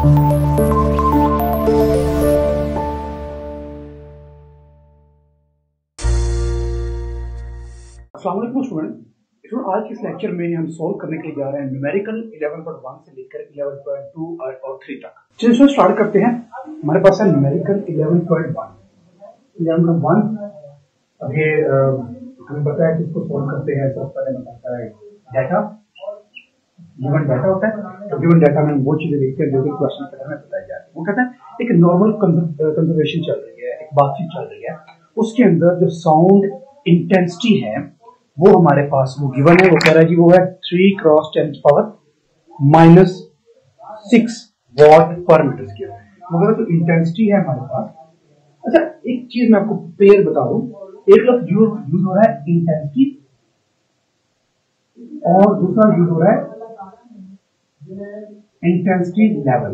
अस्सलाम वालेकुम स्टूडेंट। आज के इस लेक्चर में हम सॉल्व करने के लिए जा रहे हैं न्यूमेरिकल 11.1 से लेकर 11.2 और 3 तक। चलिए स्टार्ट करते हैं। हमारे पास है न्यूमेरिकल 11.1। अब ये हमें पता है कि इसको सॉल्व करते हैं। सबसे पहले बताता है डाटा, गिवन डाटा होता है। तो गिवन डाटा में वो चीजें देखते हैं जो कि क्वेश्चन के में बताई जाती है। वो कहता है एक नॉर्मल कंजर्वेशन चल रही है, एक बातचीत चल रही है, उसके अंदर जो साउंड इंटेंसिटी है वो हमारे पास वो गिवन है। वो कह रहा है जी वो है 3 × 10⁻⁻⁶ वॉट पर मीटर स्क्वायर। मगर तो इंटेंसिटी है हमारे पास। अच्छा, एक चीज मैं आपको पेयर बता दूं। एक लफ्ज यूज हो रहा है इंटेंसिटी और दूसरा यूज हो रहा है इंटेंसिटी लेवल।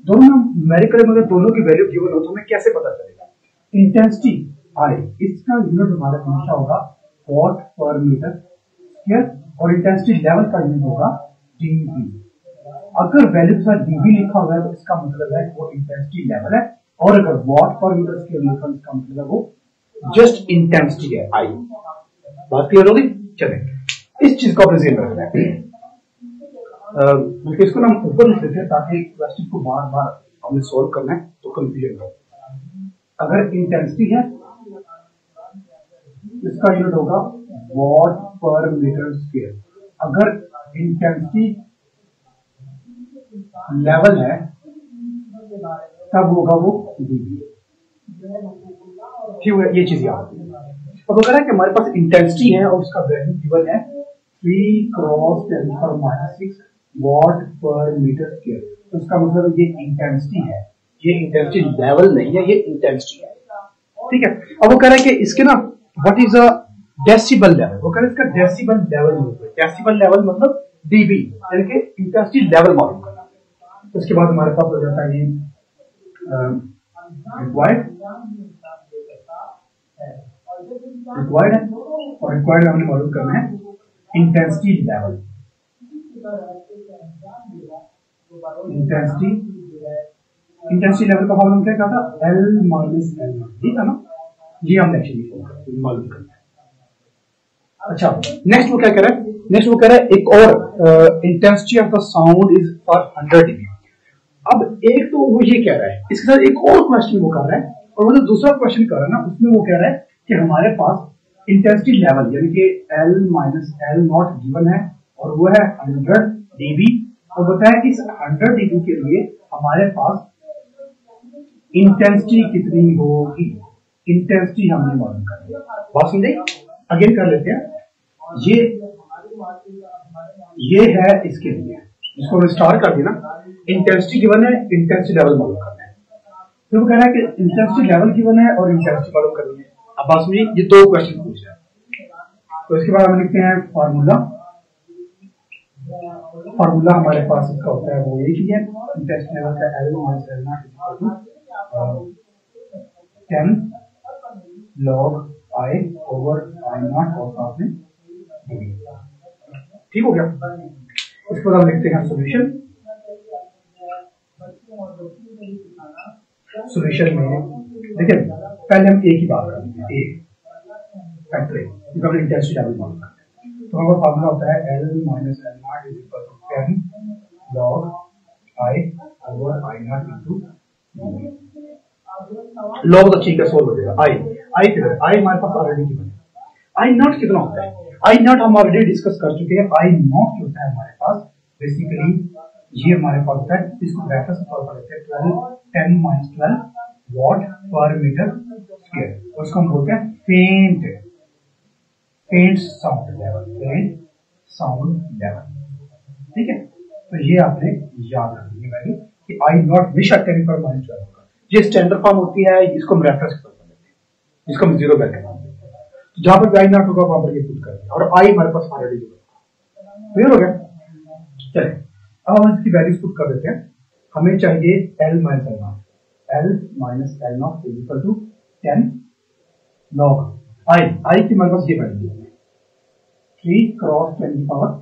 दोनों न्यूमेरिकल में दोनों की वैल्यू गिवन हो तो हमें कैसे पता चलेगा? इंटेंसिटी आई, इसका यूनिट हमारा हमेशा होगा वॉट पर मीटर स्क्वायर और इंटेंसिटी लेवल का यूनिट होगा डीबी। अगर वैल्यू के साथ डीबी लिखा हुआ है तो इसका मतलब है वो इंटेंसिटी लेवल है, और अगर वॉट पर मीटर स्क्वायर लिखा है इसका मतलब है वो जस्ट इंटेंसिटी है आई। बात क्लियर होगी? चलें, इस चीज को अपने ज़हन में रखना है। इसको ना हम ऊपर लिख देते हैं ताकि क्वेश्चन को बार बार हमें सोल्व करना है तो कंफ्यूजन हो। अगर इंटेंसिटी है इसका यूनिट होगा वॉट पर मीटर स्क्वायर। अगर इंटेंसिटी लेवल है तब होगा वो डीबी। ठीक है, ये चीज याद है। अब अगर है कि हमारे पास इंटेंसिटी है और उसका वैल्यू गिवन है 3 × 10⁻⁶ वॉट पर मीटर स्क्वायर, तो इसका मतलब ये इंटेंसिटी है, ये इंटेंसिटी लेवल नहीं है, ये इंटेंसिटी है। ठीक है। अब वो कह रहा है कि इसके ना what is a decibel level. वो कह रहा है इसका डेसिबल लेवल मतलब, डेसिबल लेवल मतलब डीबी, यानी कि इंटेंसिटी लेवल मालूम करना। तो उसके बाद हमारे पास हो जाता है ये रिक्वायर्ड है, और रिक्वायर्ड हमने मालूम करना है इंटेंसिटी लेवल। इंटेंसिटी लेवल का फॉर्मूला क्या था? L - L0। ठीक है ना? ये हमने एक्चुअली मालूम करना है। अच्छा, नेक्स्ट वो क्या कह रहा है? नेक्स्ट वो कह रहा है एक और intensity of the sound is for 100 dB। अब एक तो वो ये कह रहा है, इसके साथ एक और क्वेश्चन वो कर रहा है, और वो जो दूसरा क्वेश्चन कर रहा है ना उसमें वो कह रहा है कि हमारे पास इंटेंसिटी लेवल यानी कि L - L0 गिवन है और वो है 100 dB, और बताया कि इस 100 dB के लिए हमारे पास इंटेंसिटी कितनी होगी। इंटेंसिटी हमने मालूम करनी है। बात समझे? अगेन कर लेते हैं। ये है इसके लिए, जिसको हमने स्टार कर दिया ना, इंटेंसिटी गिवन है, इंटेंसिटी लेवल मालूम करना है। तो वो कह रहा है कि इंटेंसिटी लेवल गिवन है और इंटेंसिटी मालूम करनी है। अब बात समझिए, ये दो क्वेश्चन पूछ रहे हैं। तो इसके बाद हम लिखते हैं फॉर्मूला हमारे पास इसका होता है वो एक ही है, इंटेंसिटी लेवल का L - L0 10 log I over I0 और साथ में dB। ठीक हो गया? इसके बाद हम लिखते हैं सॉल्यूशन में देखिए पहले हम एक ही बात करेंगे, एक फैक्टर जिसका हमने इंटेंसिटी लेवल मालूम करना है। तो हमारा फार्मूला होता है L - L0 = 10 log I over I0 into dB। Log तो ठीक है, सोल्व हो जाएगा। आई कितना? आई हमारे पास ऑलरेडी गिवन है। आई नॉट कितना होता है? आई नॉट हम ऑलरेडी डिस्कस कर चुके हैं। आई नॉट होता है हमारे पास बेसिकली ये हमारे पास होता है, इसको रेफरेंस सॉल्व करते हैं 10 - 12 वॉट पर मीटर स्क्वायर। उसको हम बोलते हैं फेंट साउंड लेवल। ठीक है, तो ये आपने याद रखनी है वैल्यू कि आई नॉट हमेशा 10 पर -12 होगा। ये स्टैंडर्ड फॉर्म होती है, जिसको हम रेफरेंस कर लेते हैं, जिसको हम जीरो बैक करते हैं। तो जहां पर आई नॉट होगा वहां पर ये पुट करते हैं, और आई हमारे पास ऑलरेडी क्लियर हो गया। चलिए अब हम इसकी वैल्यूज पुट कर देते हैं। हमें चाहिए L - L0 = 10 log I की हमारे पास ये वैल्यू है 3 × 10⁻⁻⁶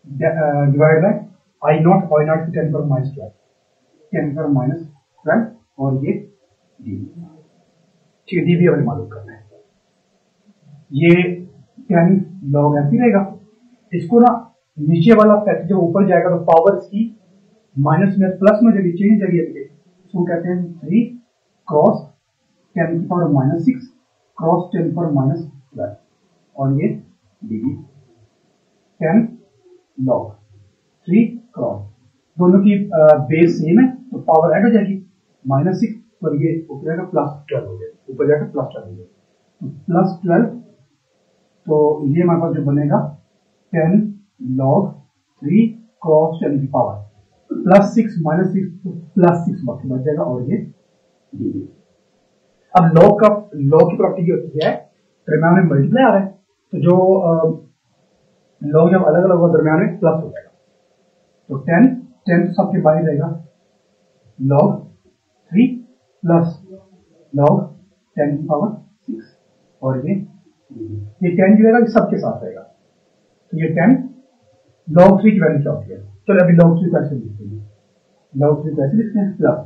डिवाइड बाय आई नॉट की 10 पर माइनस 12, 10 पर माइनस 12 और ये डी। ठीक है, डी भी हमें मालूम करना है। ये 10 log ऐसे रहेगा। इसको ना नीचे वाला फैक्टर जब ऊपर जाएगा तो पावर इसकी माइनस में प्लस में जब चेंज जगह इसको कहते हैं 3 क्रॉस 10 की पावर माइनस 6 क्रॉस 10 पर माइनस 12 और ये डी 10 log 3 क्रॉस, दोनों की बेस सेम है तो पावर ऐड हो जाएगी माइनस 6 और ये ऊपर जाएगा प्लस 12 हो जाएगा, ऊपर जाकर प्लस 12 हो जाएगा तो प्लस 12। तो ये हमारे पास जो बनेगा 10 log 3 क्रॉस 10 की पावर प्लस 6 माइनस 6 तो प्लस 6 बाकी बच जाएगा और ये डी। अब लॉग की प्रॉपर्टी होती है दरम्यान में मल्टीप्लाई आ रहा है तो जो लॉग जब अलग अलग होगा दरम्यान में प्लस हो जाएगा तो 10 तो सबके बाहर रहेगा log 3 प्लस log 10 की पावर 6 और ये 10 जो रहेगा सबके साथ रहेगा तो ये 10 log 3 की वैल्यू क्या होती है। चलो अभी log 3 कैसे लिखते हैं, log 3 कैसे लिखते हैं प्लस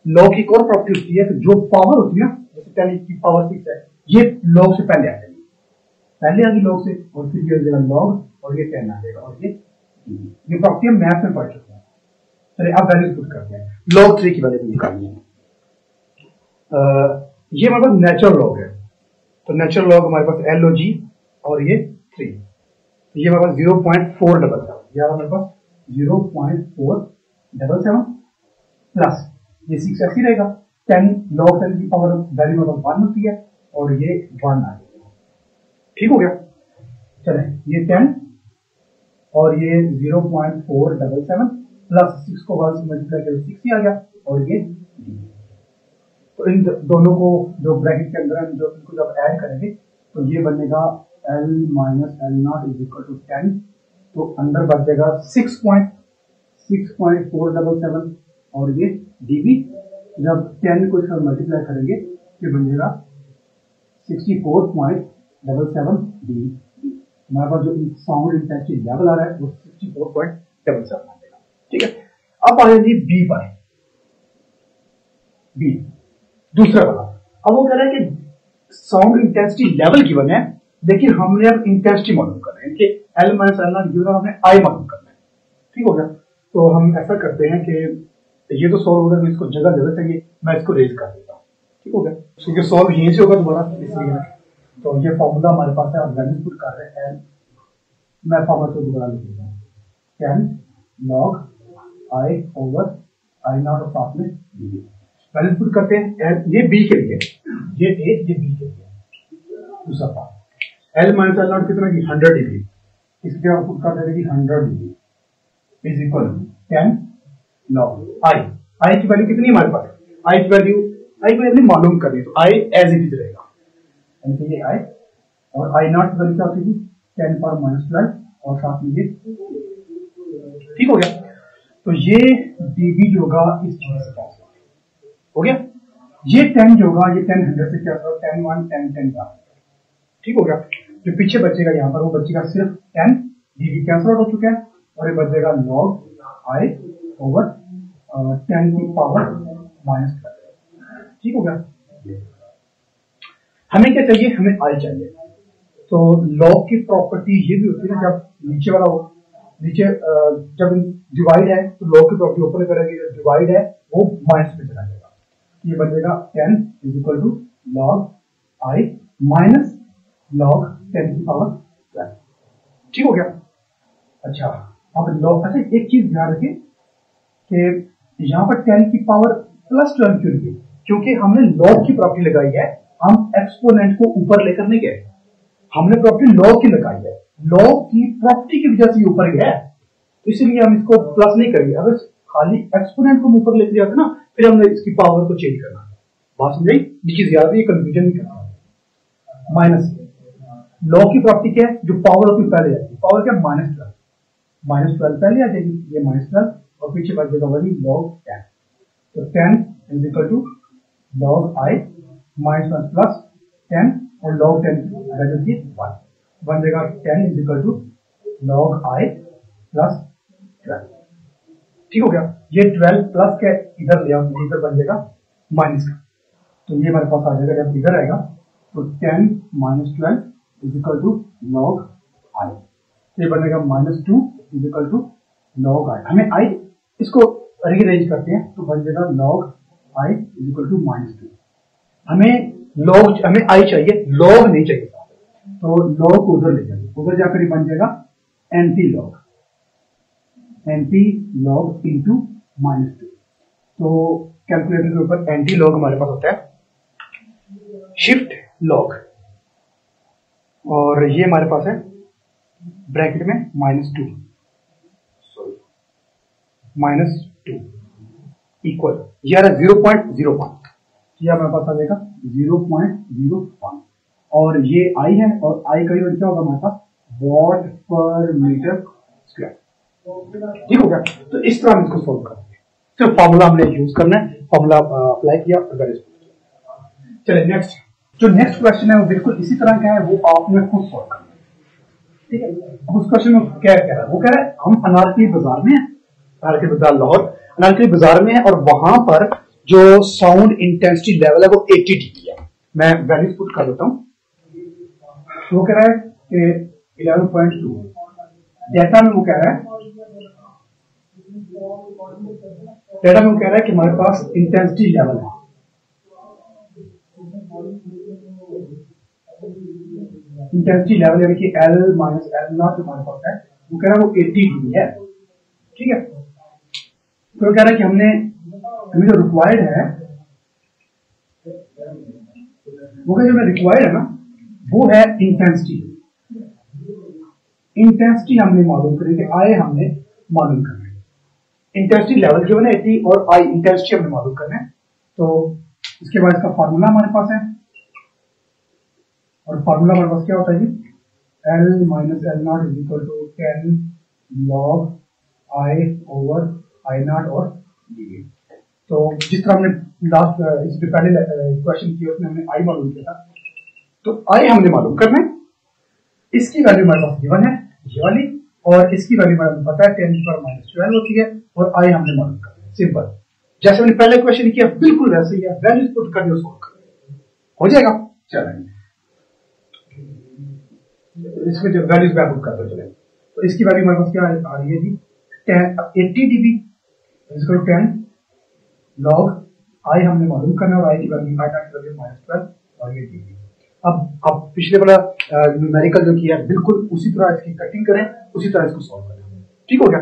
log की एक और प्रॉपर्टी होती है तो जो पावर होती है ना जैसे 10 की पावर 6 है ये log से पहले आ जाएगी, पहले आगे log से और फिर ये हो जाएगा log और ये 10 आ जाएगा और ये प्रॉपर्टी हम मैथ में पढ़ चुके हैं। चलिए अब वैल्यूज पुट करते हैं, log 3 की वैल्यू निकालनी है। ये हमारे पास नेचुरल लॉग है तो नेचुरल लॉग हमारे पास LOG और ये 3, ये हमारे पास 0.477, ये हमारे पास 0.477 प्लस ये 6 ऐसी रहेगा 10 log 10 की पावर वैल्यू हमारे पास 1 होती है और ये 1 आ जाएगा। ठीक हो गया, चले ये 10 और ये 0.477 प्लस 6 को 1 से मल्टीप्लाई करके 6 ही आ गया और ये तो इन दोनों को जो ब्रैकेट के अंदर जो इनको जब ऐड करेंगे तो ये बनेगा L minus L not is equal to 10 तो अंदर बच जाएगा 6.477 और ये dB जब 10 को इसका मल्टीप्लाई करेंगे तो बन जाएगा 64.77 dB। हमारे पास जो साउंड इंटेंसिटी लेवल आ रहा है वो 64.77 आ जाएगा। ठीक है, अब आ जाएगी बी पर, बी दूसरा वाला। अब वो कह रहा है कि साउंड इंटेंसिटी लेवल गिवन है लेकिन हमने अब इंटेंसिटी मालूम करना है कि L minus L not given हमने I मालूम करना है। ठीक हो गया, तो हम ऐसा करते हैं कि ये तो सॉल्व होगा तो इसको जगह जगह चाहिए, मैं इसको रेज कर देता हूँ। ठीक हो गया, क्योंकि सॉल्व यहीं से होगा दोबारा इसलिए तो ये फॉर्मूला हमारे पास है और वैल्यू पुट कर रहे हैं, मैं फॉर्मूला को दोबारा लिख देता हूँ 10 log I over I not और साथ में dB। वैल्यू पुट करते हैं ये बी के लिए, ये ए ये बी के लिए। दूसरा part L minus L not कितना की 100 डिग्री, इसके आप पुट कर देंगे 100 डिग्री इज इक्वल 10 log आई की वैल्यू कितनी हमारे पास, आई की वैल्यू मालूम करनी है तो आई एज इट इज रहेगा यानी कि ये आई और आई नॉट की वैल्यू क्या होती है 10 पावर माइनस 12 और साथ में ये। ठीक हो गया, तो ये dB जो होगा इस चीज से कैंसिल हो गया, ये 10 जो होगा ये 10 100 से क्या होगा 10 1 10 10 का। ठीक हो गया, जो पीछे बचेगा यहाँ पर वो बचेगा सिर्फ 10 dB कैंसिल आउट हो चुका है और ये बचेगा log I ओवर 10 की पावर माइनस 12। ठीक हो गया, हमें क्या चाहिए, हमें I चाहिए। तो log की प्रॉपर्टी ये भी होती है ना जब नीचे वाला हो, नीचे जब डिवाइड है तो log की प्रॉपर्टी ऊपर करेगी, जब डिवाइड है वो माइनस में चला जाएगा, ये बनेगा 10 is equal to log I minus log 10 की पावर 12। ठीक हो गया, अच्छा अब log, अच्छा एक चीज ध्यान रखें कि यहाँ पर 10 की पावर प्लस 12 क्यों लिखी, क्योंकि हमने log की प्रॉपर्टी लगाई है, हम एक्सपोनेंट को ऊपर लेकर नहीं गए, हमने प्रॉपर्टी log की लगाई है, log की प्रॉपर्टी की वजह से ऊपर गया है इसलिए हम इसको प्लस नहीं करेंगे। अगर खाली एक्सपोनेंट को ऊपर लेकर जाते ना फिर हमने इसकी पावर को चेंज करना, बात समझ आई, ये चीज याद है, ये कंफ्यूजन नहीं करना। माइनस लॉग की प्रॉपर्टी क्या है, जो पावर होती है पहले जाती है, पावर क्या माइनस 12 पहले आ जाएगी, ये माइनस 12 और पीछे बच जाएगा वही log 10, तो 10 is equal to log I minus 1 plus 10 और log 10 वैल्यू थी 1 बन जाएगा 10 is equal to log I plus 12, ठीक हो गया। ये 12 प्लस के इधर ले आओ, इधर बन जाएगा माइनस का, तो ये हमारे पास आ जाएगा, जब इधर आएगा तो 10 minus 12 is equal to log I, ये बनेगा -2 is equal to log I. हमें आई इसको रीअरेंज करते हैं तो बन जाएगा log i is equal to -2। हमें आई चाहिए, log नहीं चाहिए, तो log को उधर ले जाएंगे, उधर जाकर ही बन जाएगा एंटी लॉग इंटू -2। तो कैलकुलेटर के ऊपर एंटी लॉग हमारे पास होता है शिफ्ट लॉग, और ये हमारे पास है ब्रैकेट में -2 इक्वल, ये आ रहा है 0.01, ये हमारे पास आ जाएगा 0.01, और ये आई है, और आई का यूनिट क्या होगा हमारे पास, वॉट पर मीटर स्क्वायर, ठीक हो गया। तो इस तरह हम इसको सोल्व करेंगे, तो फॉर्मूला हमने यूज करना है, फॉर्मूला अप्लाई किया, अगर चलिए नेक्स्ट, जो नेक्स्ट क्वेश्चन है वो बिल्कुल इसी तरह का है, वो आपने खुद सोल्व करना है, ठीक है। अब उस क्वेश्चन में क्या कह रहा है, वो कह रहा है हम अनारकली बाजार में है, अनारकली बाजार लाहौर, अनारकली बाजार में है, और वहां पर जो साउंड इंटेंसिटी लेवल है वो 80 dB है। मैं वैल्यूज पुट कर देता हूं, वो कह रहा है कि 11.2, डेटा में वो कह रहा है, कि हमारे पास इंटेंसिटी लेवल है, इंटेंसिटी लेवल यानी कि L माइनस L नॉट हमारे पास है, वो कह रहा है वो 80 dB है, ठीक है। तो कह रहा है कि हमें जो रिक्वायर्ड है, वो जो हमें रिक्वायर्ड है ना, वो है इंटेंसिटी। इंटेंसिटी हमने मालूम करेंगे, आए हमने मालूम करना है, इंटेंसिटी लेवल जो है ना 80, और आई इंटेंसिटी हमने मालूम करना है। तो इसके बाद इसका फार्मूला हमारे पास है, और फार्मूला हमारे पास क्या होता है जी, L minus L not is equal to 10 log I over I not और dV। तो जिस तरह हमने लास्ट इससे पहले क्वेश्चन किया उसमें हमने I मालूम किया था, तो I हमने मालूम करना है, इसकी वैल्यू हमारे पास गिवन है ये वाली, और इसकी वैल्यू हमें पता है 10⁻12 होती है, और I हमने मालूम करना है। सिंपल, जैसे हमने पहले क्वेश्चन किया बिल्कुल वैसे ही है, वैल्यूज पुट करके उसको हो जाएगा। चलेंगे इसमें जो वैल्यूज मैं पुट करते चले, तो इसकी वैल्यू हमारे पास क्या आ रही है जी, 80 dB इसको 10 log I हमने मालूम करना है, और I की वैल्यू -12 और ये dB। अब पिछले वाला न्यूमेरिकल जो किया बिल्कुल उसी तरह इसकी कटिंग करें, उसी तरह इसको सॉल्व करें, ठीक हो गया।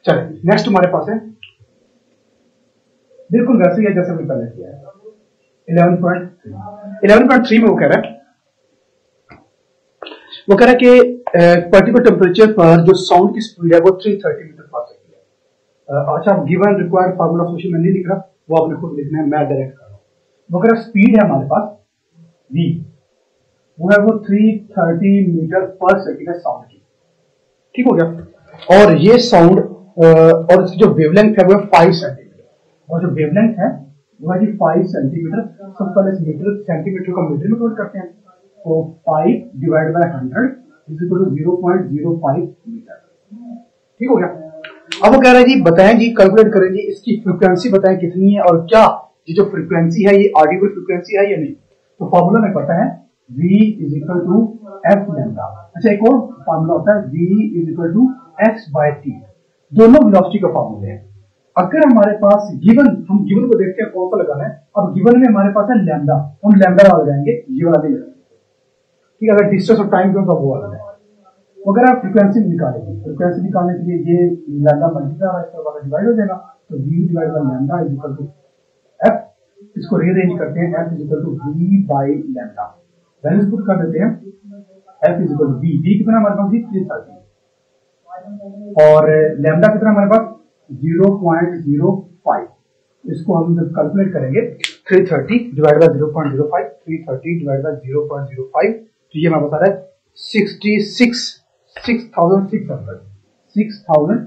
चलिए नेक्स्ट हमारे पास है बिल्कुल वैसे ही है जैसे हमने पहले किया है, 11.3 में वो कह रहा है कि पर्टिकुलर टेम्परेचर पर जो साउंड की स्पीड है वो 330 मीटर पर सेकंड है। अच्छा, गिवन रिक्वायर्ड फार्मूला सोशल में नहीं लिख रहा, वो आपने खुद लिखना है, मैं डायरेक्ट कर रहा हूँ। वो कह रहा है स्पीड है हमारे पास v, वो है वो 330 मीटर पर सेकंड है साउंड की, ठीक हो गया। और ये साउंड और इसकी जो वेवलेंथ है वो है 5 सेंटीमीटर, और जो वेवलेंथ है वो है 5 सेंटीमीटर। सबसे पहले मीटर सेंटीमीटर को मीटर में कन्वर्ट करते हैं, तो 5 divide by 100 is equal to 0.05 metre, ठीक हो गया। अब वो कह रहा है जी बताएं जी, कैलकुलेट करें जी इसकी फ्रीक्वेंसी बताएं कितनी है, और क्या ये जो फ्रीक्वेंसी है ये ऑडिबल फ्रीक्वेंसी है या नहीं। तो फॉर्मूला में पता है v is equal to F lambda. अच्छा, एक और फॉर्मूला होता है v is equal to x by t, दोनों वेलोसिटी का फॉर्मूला है। अगर हमारे पास गिवन, हम गिवन को देखते हैं कौन सा लगाना है, अब गिवन में हमारे पास है लैम्डा, हम लैम्डा वाला लगाएंगे, ये वाला नहीं लगाएंगे, ठीक है। अगर डिस्टेंस और टाइम क्यों, वो वाला है। अगर आप फ्रीक्वेंसी निकालेंगे, फ्रीक्वेंसी निकालने के लिए ये लैम्डा मल्टीप्लाई इसका वाला डिवाइड हो जाएगा, तो v divide by lambda is equal to f, इसको रीअरेंज करते हैं, f is equal to v by lambda, values put कर देते हैं, f is equal to v कितना हमारे पास 330, और लैम्डा कितना हमारे पास 0.05, इसको हम जब कैलकुलेट करेंगे 330 डिवाइड बाय 0.05, 330 डिवाइड बाय 0.05, तो ये हमारे पास आ रहा है 6,600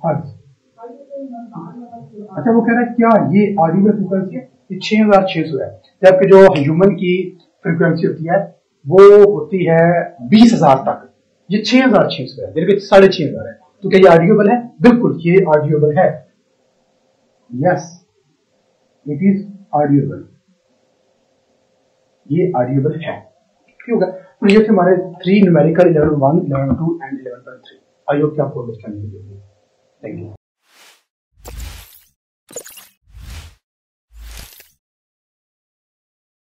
हर्ट्ज। अच्छा, वो कह रहा है क्या ये ऑडिबल फ्रीक्वेंसी है, ये 6600 है, जबकि जो ह्यूमन की फ्रीक्वेंसी होती है वो होती है 20,000 तक, ये 6600 है, यानी कि 6500 है। तो क्या ये आर्ग्यूएबल है? बिल्कुल ये आर्ग्यूएबल है। यस इट इज आर्ग्यूएबल, ये आर्ग्यूएबल है। क्यों होगा? तो ये थे हमारे 3 न्यूमेरिकल 11.1, 11.2 एंड 11.3। आई होप कि आपको अंडरस्टैंडिंग होगी। Thank you.